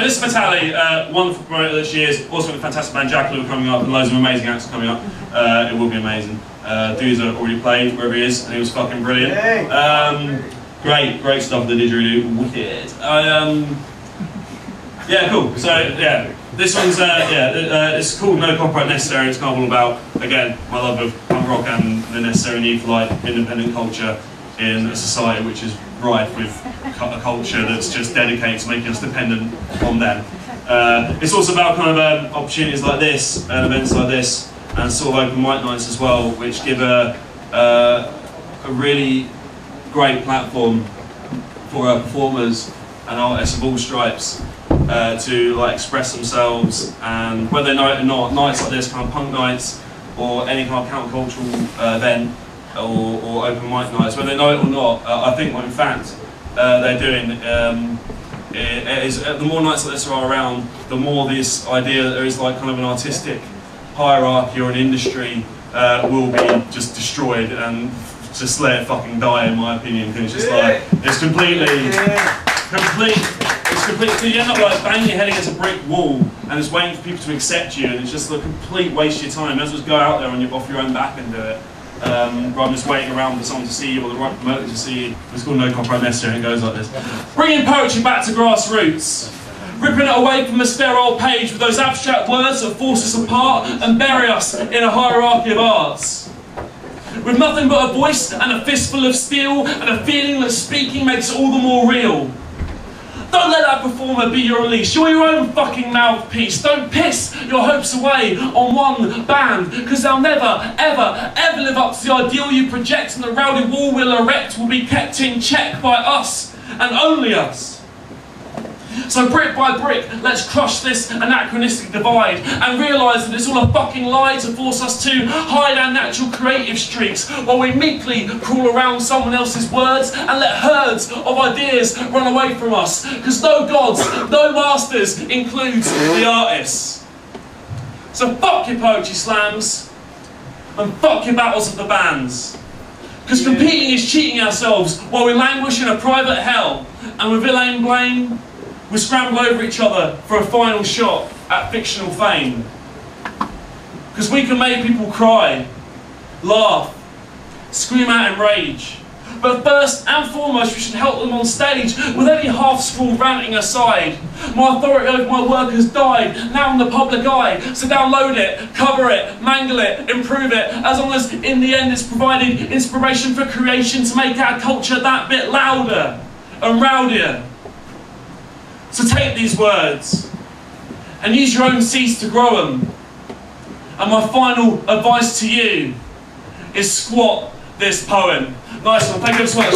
This is Vitaly, wonderful promoter this year's, also got a fantastic band Jackal coming up and loads of amazing acts coming up. It will be amazing. Dudes already played wherever he is and he was fucking brilliant. Great stuff, the didgeridoo, wicked. Yeah, cool. So yeah, this one's it's called No Copyright Necessary. It's kind of all about, again, my love of punk rock and the necessary need for like independent culture in a society which is rife with a culture that's just dedicated to making us dependent on them. It's also about kind of opportunities like this and events like this and sort of open mic nights as well, which give a really great platform for our performers and artists of all stripes to like express themselves, and whether they know it or not, nights like this, kind of punk nights or any kind of countercultural event or open mic nights, whether they know it or not, I think what in fact they're doing is the more nights like this are around, the more this idea that there is like kind of an artistic hierarchy or an industry will be just destroyed and just let it fucking die, in my opinion, because it's just like, it's completely, you end up like banging your head against a brick wall and just waiting for people to accept you, and it's just a complete waste of your time. You might as well go out there off your own back and do it, rather than just waiting around for someone to see you or the right promoter to see you. It's called No Copyright Necessary and it goes like this. Bringing poetry back to grassroots. Ripping it away from the sterile page with those abstract words that force us apart and bury us in a hierarchy of arts. With nothing but a voice and a fistful of steel and a feeling that speaking makes it all the more real. Don't let that performer be your release. You're your own fucking mouthpiece. Don't piss your hopes away on one band, because they'll never, ever, ever live up to the ideal you project, and the rowdy wall we'll erect will be kept in check by us, and only us. So brick by brick, let's crush this anachronistic divide and realise that it's all a fucking lie to force us to hide our natural creative streaks while we meekly crawl around someone else's words and let herds of ideas run away from us. Because no gods, no masters includes the artists. So fuck your poetry slams and fuck your battles of the bands. Because competing is cheating ourselves while we languish in a private hell, and with ill-aimed blame, we scramble over each other for a final shot at fictional fame. Because we can make people cry, laugh, scream out in rage. But first and foremost, we should help them on stage with any half-scrawled ranting aside. My authority over my work has died, now in the public eye. So download it, cover it, mangle it, improve it, as long as in the end it's provided inspiration for creation to make our culture that bit louder and rowdier. So take these words and use your own seeds to grow them. And my final advice to you is squat this poem. Nice one, thank you so much.